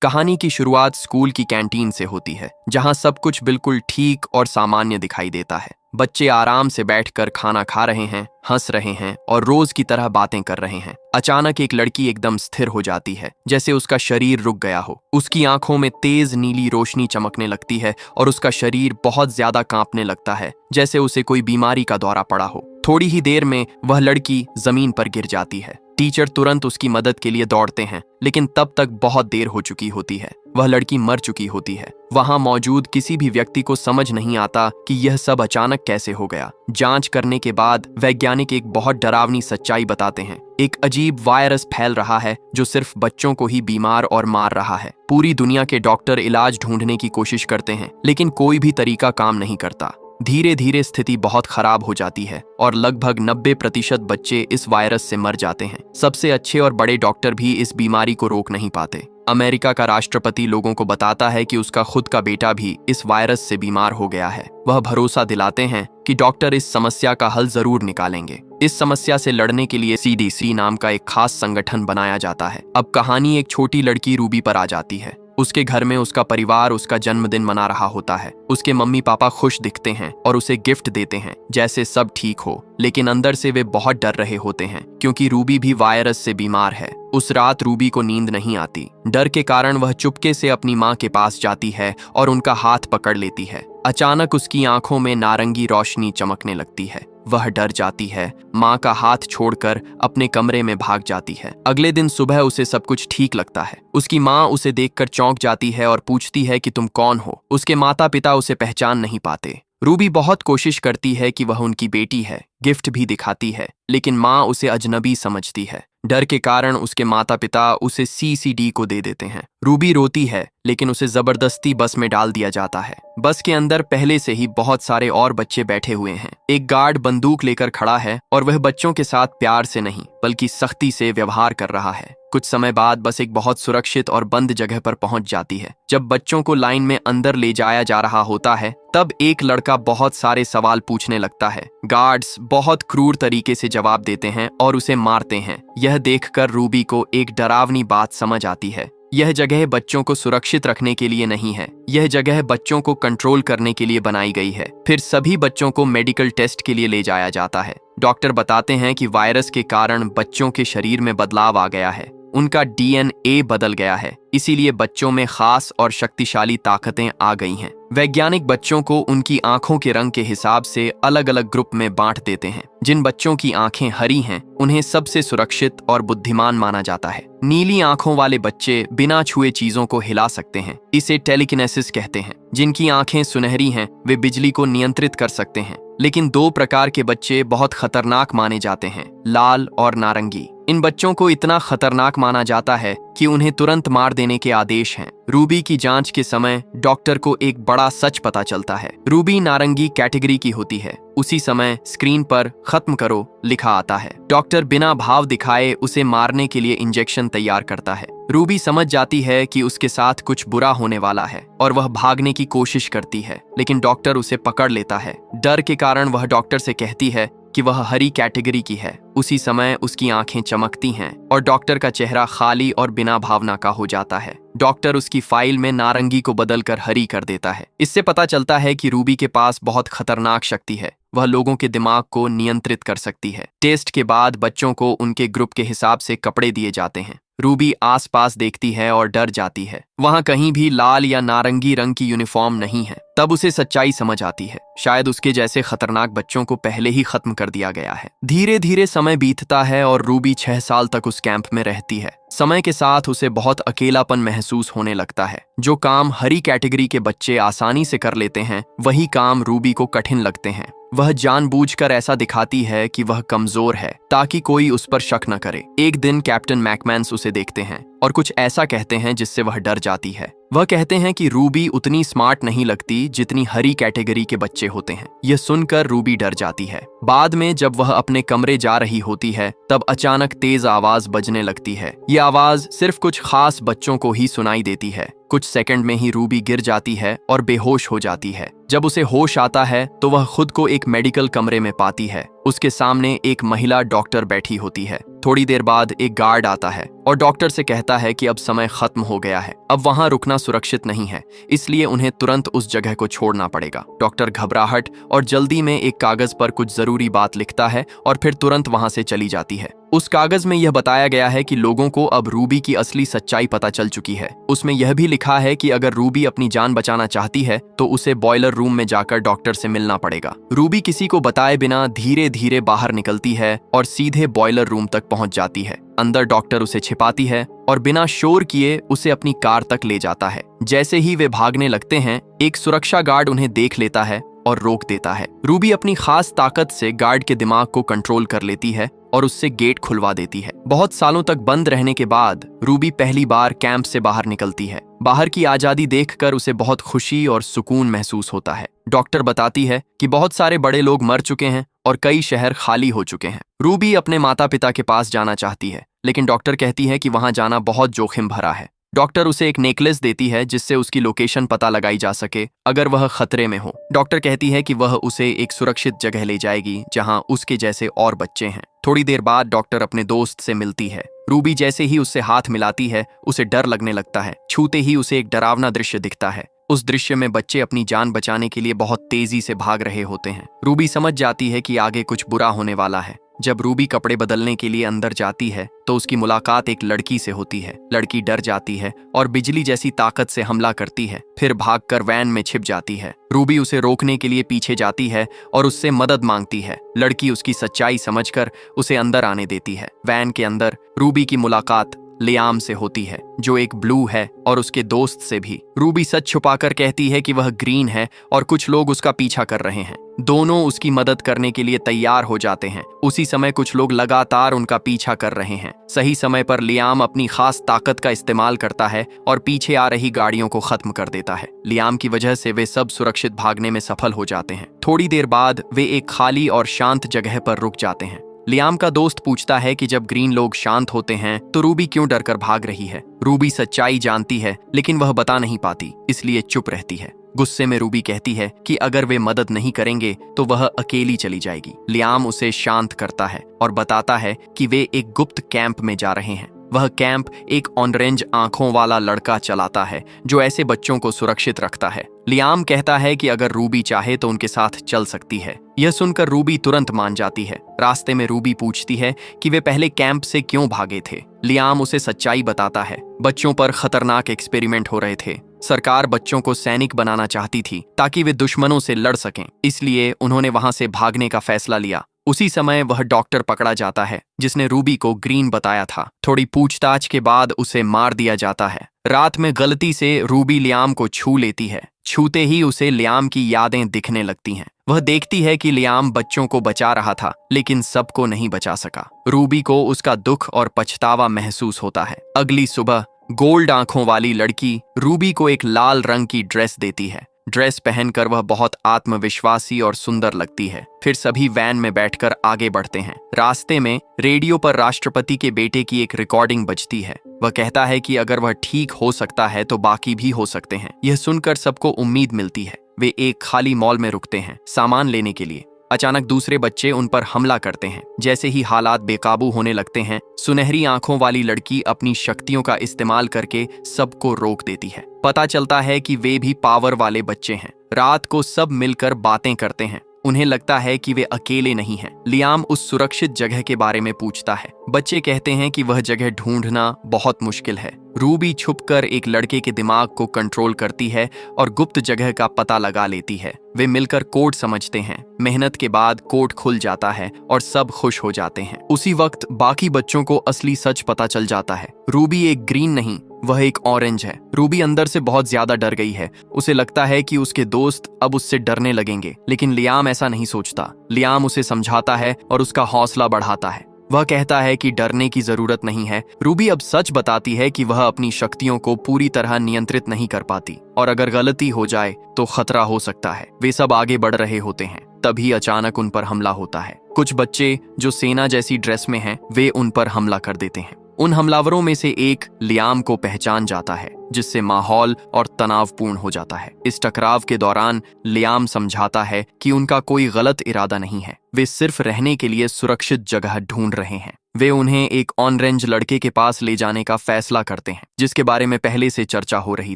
कहानी की शुरुआत स्कूल की कैंटीन से होती है, जहां सब कुछ बिल्कुल ठीक और सामान्य दिखाई देता है। बच्चे आराम से बैठकर खाना खा रहे हैं, हंस रहे हैं और रोज की तरह बातें कर रहे हैं। अचानक एक लड़की एकदम स्थिर हो जाती है, जैसे उसका शरीर रुक गया हो। उसकी आंखों में तेज नीली रोशनी चमकने लगती है और उसका शरीर बहुत ज्यादा कांपने लगता है, जैसे उसे कोई बीमारी का दौरा पड़ा हो। थोड़ी ही देर में वह लड़की जमीन पर गिर जाती है। टीचर तुरंत उसकी मदद के लिए दौड़ते हैं, लेकिन तब तक बहुत देर हो चुकी होती है। वह लड़की मर चुकी होती है। वहां मौजूद किसी भी व्यक्ति को समझ नहीं आता कि यह सब अचानक कैसे हो गया। जांच करने के बाद वैज्ञानिक एक बहुत डरावनी सच्चाई बताते हैं। एक अजीब वायरस फैल रहा है जो सिर्फ बच्चों को ही बीमार और मार रहा है। पूरी दुनिया के डॉक्टर इलाज ढूंढने की कोशिश करते हैं, लेकिन कोई भी तरीका काम नहीं करता। धीरे धीरे स्थिति बहुत खराब हो जाती है और लगभग 90% बच्चे इस वायरस से मर जाते हैं। सबसे अच्छे और बड़े डॉक्टर भी इस बीमारी को रोक नहीं पाते। अमेरिका का राष्ट्रपति लोगों को बताता है कि उसका खुद का बेटा भी इस वायरस से बीमार हो गया है। वह भरोसा दिलाते हैं कि डॉक्टर इस समस्या का हल जरूर निकालेंगे। इस समस्या से लड़ने के लिए CDC नाम का एक खास संगठन बनाया जाता है। अब कहानी एक छोटी लड़की रूबी पर आ जाती है। उसके घर में उसका परिवार उसका जन्मदिन मना रहा होता है। उसके मम्मी पापा खुश दिखते हैं और उसे गिफ्ट देते हैं, जैसे सब ठीक हो। लेकिन अंदर से वे बहुत डर रहे होते हैं, क्योंकि रूबी भी वायरस से बीमार है। उस रात रूबी को नींद नहीं आती। डर के कारण वह चुपके से अपनी माँ के पास जाती है और उनका हाथ पकड़ लेती है। अचानक उसकी आंखों में नारंगी रोशनी चमकने लगती है। वह डर जाती है, माँ का हाथ छोड़कर अपने कमरे में भाग जाती है। अगले दिन सुबह उसे सब कुछ ठीक लगता है। उसकी माँ उसे देखकर चौंक जाती है और पूछती है कि तुम कौन हो। उसके माता पिता उसे पहचान नहीं पाते। रूबी बहुत कोशिश करती है कि वह उनकी बेटी है, गिफ्ट भी दिखाती है, लेकिन माँ उसे अजनबी समझती है। डर के कारण उसके माता पिता उसे CCD को दे देते हैं। रूबी रोती है, लेकिन उसे जबरदस्ती बस में डाल दिया जाता है। बस के अंदर पहले से ही बहुत सारे और बच्चे बैठे हुए हैं। एक गार्ड बंदूक लेकर खड़ा है और वह बच्चों के साथ प्यार से नहीं बल्कि सख्ती से व्यवहार कर रहा है। कुछ समय बाद बस एक बहुत सुरक्षित और बंद जगह पर पहुंच जाती है। जब बच्चों को लाइन में अंदर ले जाया जा रहा होता है, तब एक लड़का बहुत सारे सवाल पूछने लगता है। गार्ड्स बहुत क्रूर तरीके से जवाब देते हैं और उसे मारते हैं। यह देखकर रूबी को एक डरावनी बात समझ आती है। यह जगह बच्चों को सुरक्षित रखने के लिए नहीं है, यह जगह बच्चों को कंट्रोल करने के लिए बनाई गई है। फिर सभी बच्चों को मेडिकल टेस्ट के लिए ले जाया जाता है। डॉक्टर बताते हैं कि वायरस के कारण बच्चों के शरीर में बदलाव आ गया है। उनका DNA बदल गया है, इसीलिए बच्चों में खास और शक्तिशाली ताकतें आ गई हैं। वैज्ञानिक बच्चों को उनकी आंखों के रंग के हिसाब से अलग अलग ग्रुप में बांट देते हैं। जिन बच्चों की आंखें हरी हैं, उन्हें सबसे सुरक्षित और बुद्धिमान माना जाता है। नीली आंखों वाले बच्चे बिना छुए चीजों को हिला सकते हैं, इसे टेलीकिनेसिस कहते हैं। जिनकी आंखें सुनहरी हैं, वे बिजली को नियंत्रित कर सकते हैं। लेकिन 2 प्रकार के बच्चे बहुत खतरनाक माने जाते हैं, लाल और नारंगी। इन बच्चों को इतना खतरनाक माना जाता है कि उन्हें तुरंत मार देने के आदेश हैं। रूबी की जांच के समय डॉक्टर को एक बड़ा सच पता चलता है। रूबी नारंगी कैटेगरी की होती है। उसी समय स्क्रीन पर खत्म करो लिखा आता है। डॉक्टर बिना भाव दिखाए उसे मारने के लिए इंजेक्शन तैयार करता है। रूबी समझ जाती है कि उसके साथ कुछ बुरा होने वाला है और वह भागने की कोशिश करती है, लेकिन डॉक्टर उसे पकड़ लेता है। डर के कारण वह डॉक्टर से कहती है कि वह हरी कैटेगरी की है। उसी समय उसकी आंखें चमकती हैं और डॉक्टर का चेहरा खाली और बिना भावना का हो जाता है। डॉक्टर उसकी फाइल में नारंगी को बदलकर हरी कर देता है। इससे पता चलता है कि रूबी के पास बहुत खतरनाक शक्ति है। वह लोगों के दिमाग को नियंत्रित कर सकती है। टेस्ट के बाद बच्चों को उनके ग्रुप के हिसाब से कपड़े दिए जाते हैं। रूबी आसपास देखती है और डर जाती है। वहां कहीं भी लाल या नारंगी रंग की यूनिफॉर्म नहीं है। तब उसे सच्चाई समझ आती है, शायद उसके जैसे खतरनाक बच्चों को पहले ही खत्म कर दिया गया है। धीरे धीरे समय बीतता है और रूबी 6 साल तक उस कैंप में रहती है। समय के साथ उसे बहुत अकेलापन महसूस होने लगता है। जो काम हरी कैटेगरी के बच्चे आसानी से कर लेते हैं, वही काम रूबी को कठिन लगते हैं। वह जानबूझकर ऐसा दिखाती है कि वह कमजोर है, ताकि कोई उस पर शक न करे। एक दिन कैप्टन मैकमैन्स उसे देखते हैं और कुछ ऐसा कहते हैं जिससे वह डर जाती है। वह कहते हैं कि रूबी उतनी स्मार्ट नहीं लगती जितनी हरी कैटेगरी के बच्चे होते हैं। यह सुनकर रूबी डर जाती है। बाद में जब वह अपने कमरे जा रही होती है, तब अचानक तेज आवाज बजने लगती है। ये आवाज सिर्फ कुछ खास बच्चों को ही सुनाई देती है। कुछ सेकंड में ही रूबी गिर जाती है और बेहोश हो जाती है। जब उसे होश आता है तो वह खुद को एक मेडिकल कमरे में पाती है। उसके सामने एक महिला डॉक्टर बैठी होती है। थोड़ी देर बाद एक गार्ड आता है और डॉक्टर से कहता है कि अब समय खत्म हो गया है, अब वहां रुकना सुरक्षित नहीं है, इसलिए उन्हें तुरंत उस जगह को छोड़ना पड़ेगा। डॉक्टर घबराहट और जल्दी में एक कागज पर कुछ जरूरी बात लिखता है और फिर तुरंत वहां से चली जाती है। उस कागज में यह बताया गया है कि लोगों को अब रूबी की असली सच्चाई पता चल चुकी है। उसमें यह भी लिखा है कि अगर रूबी अपनी जान बचाना चाहती है तो उसे बॉयलर रूम में जाकर डॉक्टर से मिलना पड़ेगा। रूबी किसी को बताए बिना धीरे धीरे बाहर निकलती है और सीधे बॉयलर रूम तक पहुंच जाती है। अंदर डॉक्टर उसे छिपाती है और बिना शोर किए उसे अपनी कार तक ले जाता है। जैसे ही वे भागने लगते हैं, एक सुरक्षा गार्ड उन्हें देख लेता है और रोक देता है। रूबी अपनी खास ताकत से गार्ड के दिमाग को कंट्रोल कर लेती है और उससे गेट खुलवा देती है। बहुत सालों तक बंद रहने के बाद रूबी पहली बार कैंप से बाहर निकलती है। बाहर की आजादी देखकर उसे बहुत खुशी और सुकून महसूस होता है। डॉक्टर बताती है कि बहुत सारे बड़े लोग मर चुके हैं और कई शहर खाली हो चुके हैं। रूबी अपने माता पिता के पास जाना चाहती है, लेकिन डॉक्टर कहती है कि वहां जाना बहुत जोखिम भरा है। डॉक्टर उसे एक नेकलेस देती है जिससे उसकी लोकेशन पता लगाई जा सके अगर वह खतरे में हो। डॉक्टर कहती है कि वह उसे एक सुरक्षित जगह ले जाएगी जहां उसके जैसे और बच्चे हैं। थोड़ी देर बाद डॉक्टर अपने दोस्त से मिलती है। रूबी जैसे ही उससे हाथ मिलाती है, उसे डर लगने लगता है। छूते ही उसे एक डरावना दृश्य दिखता है। उस दृश्य में बच्चे अपनी जान बचाने के लिए बहुत तेजी से भाग रहे होते हैं। रूबी समझ जाती है कि आगे कुछ बुरा होने वाला है। जब रूबी कपड़े बदलने के लिए अंदर जाती है तो उसकी मुलाकात एक लड़की से होती है। लड़की डर जाती है और बिजली जैसी ताकत से हमला करती है, फिर भागकर वैन में छिप जाती है। रूबी उसे रोकने के लिए पीछे जाती है और उससे मदद मांगती है। लड़की उसकी सच्चाई समझकर उसे अंदर आने देती है। वैन के अंदर रूबी की मुलाकात लियाम से होती है, जो एक ब्लू है, और उसके दोस्त से भी। रूबी सच छुपाकर कहती है कि वह ग्रीन है और कुछ लोग उसका पीछा कर रहे हैं। दोनों उसकी मदद करने के लिए तैयार हो जाते हैं। उसी समय कुछ लोग लगातार उनका पीछा कर रहे हैं। सही समय पर लियाम अपनी खास ताकत का इस्तेमाल करता है और पीछे आ रही गाड़ियों को खत्म कर देता है। लियाम की वजह से वे सब सुरक्षित भागने में सफल हो जाते हैं। थोड़ी देर बाद वे एक खाली और शांत जगह पर रुक जाते हैं। लियाम का दोस्त पूछता है कि जब ग्रीन लोग शांत होते हैं तो रूबी क्यों डरकर भाग रही है। रूबी सच्चाई जानती है, लेकिन वह बता नहीं पाती, इसलिए चुप रहती है। गुस्से में रूबी कहती है कि अगर वे मदद नहीं करेंगे तो वह अकेली चली जाएगी। लियाम उसे शांत करता है और बताता है कि वे एक गुप्त कैंप में जा रहे हैं। वह कैंप एक ऑरेंज आंखों वाला लड़का चलाता है जो ऐसे बच्चों को सुरक्षित रखता है। लियाम कहता है कि अगर रूबी चाहे तो उनके साथ चल सकती है। यह सुनकर रूबी तुरंत मान जाती है। रास्ते में रूबी पूछती है कि वे पहले कैंप से क्यों भागे थे। लियाम उसे सच्चाई बताता है। बच्चों पर खतरनाक एक्सपेरिमेंट हो रहे थे। सरकार बच्चों को सैनिक बनाना चाहती थी ताकि वे दुश्मनों से लड़ सकें, इसलिए उन्होंने वहां से भागने का फैसला लिया। उसी समय वह डॉक्टर पकड़ा जाता है जिसने रूबी को ग्रीन बताया था। थोड़ी पूछताछ के बाद उसे मार दिया जाता है। रात में गलती से रूबी लियाम को छू लेती है। छूते ही उसे लियाम की यादें दिखने लगती हैं। वह देखती है कि लियाम बच्चों को बचा रहा था, लेकिन सबको नहीं बचा सका। रूबी को उसका दुख और पछतावा महसूस होता है। अगली सुबह गोल्ड आंखों वाली लड़की रूबी को एक लाल रंग की ड्रेस देती है। ड्रेस पहनकर वह बहुत आत्मविश्वासी और सुंदर लगती है। फिर सभी वैन में बैठकर आगे बढ़ते हैं। रास्ते में रेडियो पर राष्ट्रपति के बेटे की एक रिकॉर्डिंग बजती है। वह कहता है कि अगर वह ठीक हो सकता है तो बाकी भी हो सकते हैं। यह सुनकर सबको उम्मीद मिलती है। वे एक खाली मॉल में रुकते हैं सामान लेने के लिए। अचानक दूसरे बच्चे उन पर हमला करते हैं। जैसे ही हालात बेकाबू होने लगते हैं, सुनहरी आंखों वाली लड़की अपनी शक्तियों का इस्तेमाल करके सबको रोक देती है। पता चलता है कि वे भी पावर वाले बच्चे हैं। रात को सब मिलकर बातें करते हैं। उन्हें लगता है कि वे अकेले नहीं हैं। लियाम उस सुरक्षित जगह के बारे में पूछता है। बच्चे कहते हैं कि वह जगह ढूंढना बहुत मुश्किल है। रूबी छुपकर एक लड़के के दिमाग को कंट्रोल करती है और गुप्त जगह का पता लगा लेती है। वे मिलकर कोड समझते हैं। मेहनत के बाद कोड खुल जाता है और सब खुश हो जाते हैं। उसी वक्त बाकी बच्चों को असली सच पता चल जाता है। रूबी एक ग्रीन नहीं, वह एक ऑरेंज है। रूबी अंदर से बहुत ज्यादा डर गई है। उसे लगता है कि उसके दोस्त अब उससे डरने लगेंगे, लेकिन लियाम ऐसा नहीं सोचता। लियाम उसे समझाता है और उसका हौसला बढ़ाता है। वह कहता है कि डरने की जरूरत नहीं है। रूबी अब सच बताती है कि वह अपनी शक्तियों को पूरी तरह नियंत्रित नहीं कर पाती और अगर गलती हो जाए तो खतरा हो सकता है। वे सब आगे बढ़ रहे होते हैं, तभी अचानक उन पर हमला होता है। कुछ बच्चे जो सेना जैसी ड्रेस में हैं, वे उन पर हमला कर देते हैं। उन हमलावरों में से एक लियाम को पहचान जाता है, जिससे माहौल और तनावपूर्ण हो जाता है। इस टकराव के दौरान लियाम समझाता है कि उनका कोई गलत इरादा नहीं है, वे सिर्फ रहने के लिए सुरक्षित जगह ढूंढ रहे हैं। वे उन्हें एक ऑरेंज लड़के के पास ले जाने का फैसला करते हैं, जिसके बारे में पहले से चर्चा हो रही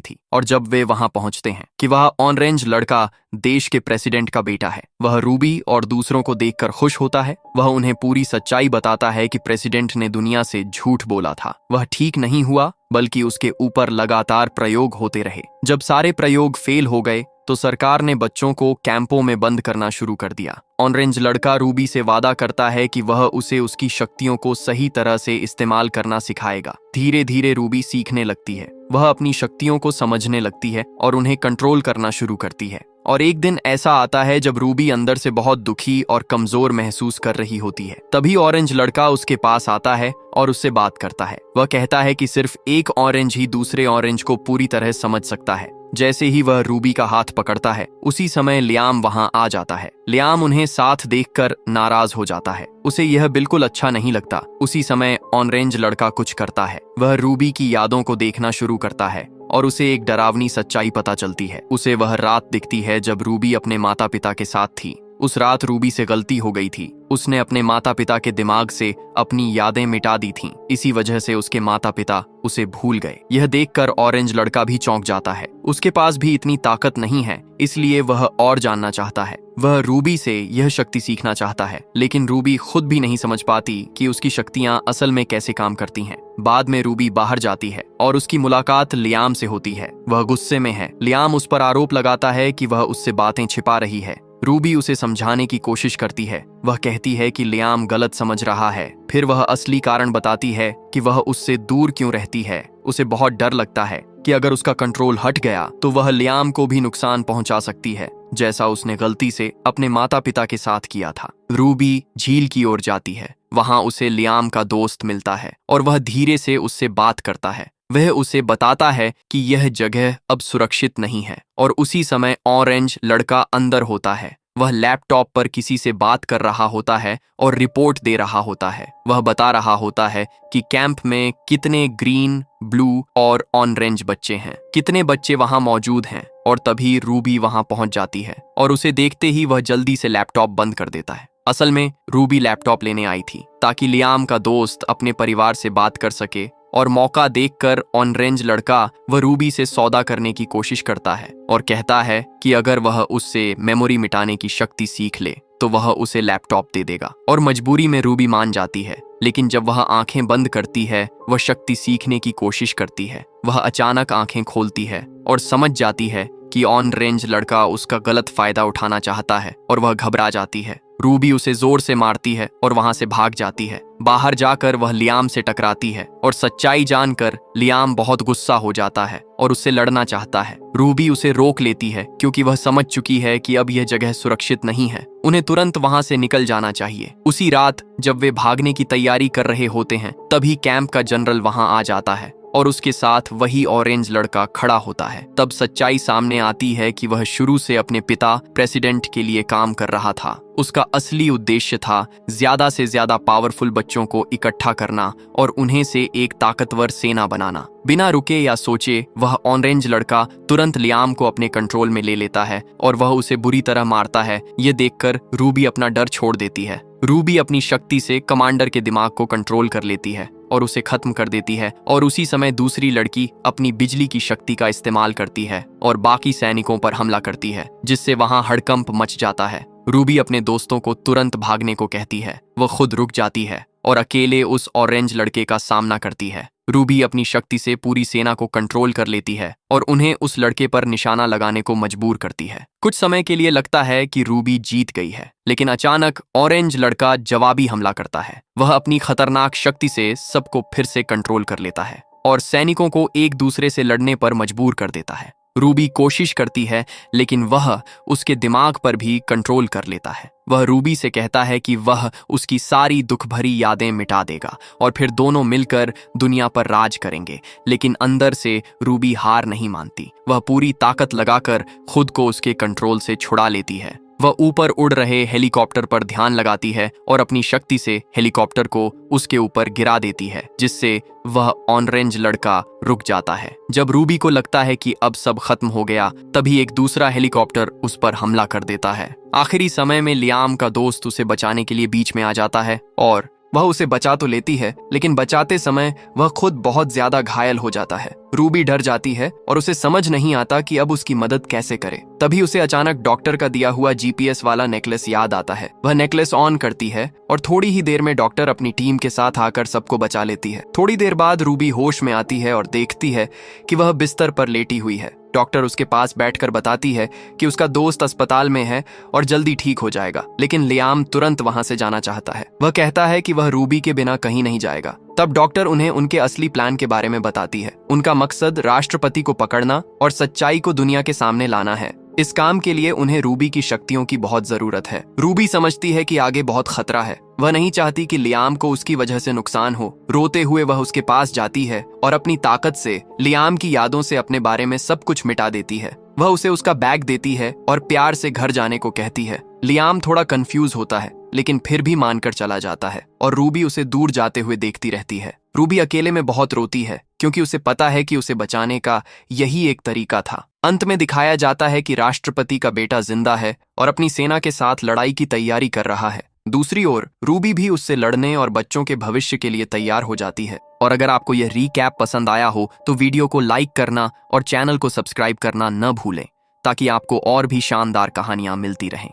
थी। और जब वे वहां पहुंचते हैं कि वह ऑरेंज लड़का देश के प्रेसिडेंट का बेटा है, वह रूबी और दूसरों को देखकर खुश होता है। वह उन्हें पूरी सच्चाई बताता है कि प्रेसिडेंट ने दुनिया से झूठ बोला था, वह ठीक नहीं हुआ, बल्कि उसके ऊपर लगातार प्रयोग होते रहे। जब सारे प्रयोग फेल हो गए तो सरकार ने बच्चों को कैंपों में बंद करना शुरू कर दिया। ऑरेंज लड़का रूबी से वादा करता है कि वह उसे उसकी शक्तियों को सही तरह से इस्तेमाल करना सिखाएगा। धीरे धीरे रूबी सीखने लगती है, वह अपनी शक्तियों को समझने लगती है और उन्हें कंट्रोल करना शुरू करती है। और एक दिन ऐसा आता है जब रूबी अंदर से बहुत दुखी और कमजोर महसूस कर रही होती है। तभी ऑरेंज लड़का उसके पास आता है और उससे बात करता है। वह कहता है कि सिर्फ एक ऑरेंज ही दूसरे ऑरेंज को पूरी तरह समझ सकता है। जैसे ही वह रूबी का हाथ पकड़ता है, उसी समय लियाम वहां आ जाता है। लियाम उन्हें साथ देखकर नाराज हो जाता है, उसे यह बिल्कुल अच्छा नहीं लगता। उसी समय ऑरेंज लड़का कुछ करता है, वह रूबी की यादों को देखना शुरू करता है और उसे एक डरावनी सच्चाई पता चलती है। उसे वह रात दिखती है जब रूबी अपने माता पिता के साथ थी। उस रात रूबी से गलती हो गई थी, उसने अपने माता पिता के दिमाग से अपनी यादें मिटा दी थीं। इसी वजह से उसके माता पिता उसे भूल गए। यह देखकर ऑरेंज लड़का भी चौंक जाता है। उसके पास भी इतनी ताकत नहीं है, इसलिए वह और जानना चाहता है। वह रूबी से यह शक्ति सीखना चाहता है, लेकिन रूबी खुद भी नहीं समझ पाती कि उसकी शक्तियां असल में कैसे काम करती हैं। बाद में रूबी बाहर जाती है और उसकी मुलाकात लियाम से होती है। वह गुस्से में है। लियाम उस पर आरोप लगाता है कि वह उससे बातें छिपा रही है। रूबी उसे समझाने की कोशिश करती है। वह कहती है कि लियाम गलत समझ रहा है। फिर वह असली कारण बताती है कि वह उससे दूर क्यों रहती है। उसे बहुत डर लगता है कि अगर उसका कंट्रोल हट गया तो वह लियाम को भी नुकसान पहुंचा सकती है, जैसा उसने गलती से अपने माता पिता के साथ किया था। रूबी झील की ओर जाती है। वहां उसे लियाम का दोस्त मिलता है और वह धीरे से उससे बात करता है। वह उसे बताता है कि यह जगह अब सुरक्षित नहीं है। और उसी समय ऑरेंज लड़का अंदर होता है। वह लैपटॉप पर किसी से बात कर रहा होता है और रिपोर्ट दे रहा होता है। वह बता रहा होता है कि कैंप में कितने ग्रीन, ब्लू और ऑरेंज बच्चे हैं, कितने बच्चे वहां मौजूद हैं। और तभी रूबी वहां पहुंच जाती है और उसे देखते ही वह जल्दी से लैपटॉप बंद कर देता है। असल में रूबी लैपटॉप लेने आई थी ताकि लियाम का दोस्त अपने परिवार से बात कर सके। और मौका देखकर ऑरेंज लड़का वह रूबी से सौदा करने की कोशिश करता है और कहता है कि अगर वह उससे मेमोरी मिटाने की शक्ति सीख ले तो वह उसे लैपटॉप दे देगा। और मजबूरी में रूबी मान जाती है। लेकिन जब वह आंखें बंद करती है, वह शक्ति सीखने की कोशिश करती है। वह अचानक आंखें खोलती है और समझ जाती है कि ऑरेंज लड़का उसका गलत फायदा उठाना चाहता है और वह घबरा जाती है। रूबी उसे जोर से मारती है और वहां से भाग जाती है। बाहर जाकर वह लियाम से टकराती है और सच्चाई जानकर लियाम बहुत गुस्सा हो जाता है और उससे लड़ना चाहता है। रूबी उसे रोक लेती है क्योंकि वह समझ चुकी है कि अब यह जगह सुरक्षित नहीं है, उन्हें तुरंत वहां से निकल जाना चाहिए। उसी रात जब वे भागने की तैयारी कर रहे होते हैं, तभी कैंप का जनरल वहां आ जाता है और उसके साथ वही ऑरेंज लड़का खड़ा होता है। तब सच्चाई सामने आती है कि वह शुरू से अपने पिता प्रेसिडेंट के लिए काम कर रहा था। उसका असली उद्देश्य था ज्यादा से ज्यादा पावरफुल बच्चों को इकट्ठा करना और उन्हें से एक ताकतवर सेना बनाना। बिना रुके या सोचे वह ऑरेंज लड़का तुरंत लियाम को अपने कंट्रोल में ले लेता है और वह उसे बुरी तरह मारता है। ये देखकर रूबी अपना डर छोड़ देती है। रूबी अपनी शक्ति से कमांडर के दिमाग को कंट्रोल कर लेती है और उसे खत्म कर देती है। और उसी समय दूसरी लड़की अपनी बिजली की शक्ति का इस्तेमाल करती है और बाकी सैनिकों पर हमला करती है, जिससे वहां हड़कंप मच जाता है। रूबी अपने दोस्तों को तुरंत भागने को कहती है। वह खुद रुक जाती है और अकेले उस ऑरेंज लड़के का सामना करती है। रूबी अपनी शक्ति से पूरी सेना को कंट्रोल कर लेती है और उन्हें उस लड़के पर निशाना लगाने को मजबूर करती है। कुछ समय के लिए लगता है कि रूबी जीत गई है, लेकिन अचानक ऑरेंज लड़का जवाबी हमला करता है। वह अपनी खतरनाक शक्ति से सबको फिर से कंट्रोल कर लेता है और सैनिकों को एक दूसरे से लड़ने पर मजबूर कर देता है। रूबी कोशिश करती है, लेकिन वह उसके दिमाग पर भी कंट्रोल कर लेता है। वह रूबी से कहता है कि वह उसकी सारी दुख भरी यादें मिटा देगा और फिर दोनों मिलकर दुनिया पर राज करेंगे। लेकिन अंदर से रूबी हार नहीं मानती। वह पूरी ताकत लगाकर खुद को उसके कंट्रोल से छुड़ा लेती है वह ऊपर उड़ रहे हेलीकॉप्टर पर ध्यान लगाती है और अपनी शक्ति से हेलीकॉप्टर को उसके ऊपर गिरा देती है, जिससे वह ऑरेंज लड़का रुक जाता है। जब रूबी को लगता है कि अब सब खत्म हो गया, तभी एक दूसरा हेलीकॉप्टर उस पर हमला कर देता है। आखिरी समय में लियाम का दोस्त उसे बचाने के लिए बीच में आ जाता है और वह उसे बचा तो लेती है, लेकिन बचाते समय वह खुद बहुत ज्यादा घायल हो जाता है। रूबी डर जाती है और उसे समझ नहीं आता कि अब उसकी मदद कैसे करे। तभी उसे अचानक डॉक्टर का दिया हुआ जीपीएस वाला नेकलेस याद आता है। वह नेकलेस ऑन करती है और थोड़ी ही देर में डॉक्टर अपनी टीम के साथ आकर सबको बचा लेती है। थोड़ी देर बाद रूबी होश में आती है और देखती है कि वह बिस्तर पर लेटी हुई है। डॉक्टर उसके पास बैठकर बताती है कि उसका दोस्त अस्पताल में है और जल्दी ठीक हो जाएगा, लेकिन लियाम तुरंत वहां से जाना चाहता है। वह कहता है कि वह रूबी के बिना कहीं नहीं जाएगा। तब डॉक्टर उन्हें उनके असली प्लान के बारे में बताती है। उनका मकसद राष्ट्रपति को पकड़ना और सच्चाई को दुनिया के सामने लाना है। इस काम के लिए उन्हें रूबी की शक्तियों की बहुत जरूरत है। रूबी समझती है कि आगे बहुत खतरा है। वह नहीं चाहती कि लियाम को उसकी वजह से नुकसान हो। रोते हुए वह उसके पास जाती है और अपनी ताकत से लियाम की यादों से अपने बारे में सब कुछ मिटा देती है। वह उसे उसका बैग देती है और प्यार से घर जाने को कहती है। लियाम थोड़ा कंफ्यूज होता है, लेकिन फिर भी मानकर चला जाता है और रूबी उसे दूर जाते हुए देखती रहती है। रूबी अकेले में बहुत रोती है, क्योंकि उसे पता है कि उसे बचाने का यही एक तरीका था। अंत में दिखाया जाता है कि राष्ट्रपति का बेटा जिंदा है और अपनी सेना के साथ लड़ाई की तैयारी कर रहा है। दूसरी ओर रूबी भी उससे लड़ने और बच्चों के भविष्य के लिए तैयार हो जाती है। और अगर आपको यह रीकैप पसंद आया हो तो वीडियो को लाइक करना और चैनल को सब्सक्राइब करना न भूलें, ताकि आपको और भी शानदार कहानियां मिलती रहें।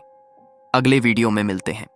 अगले वीडियो में मिलते हैं।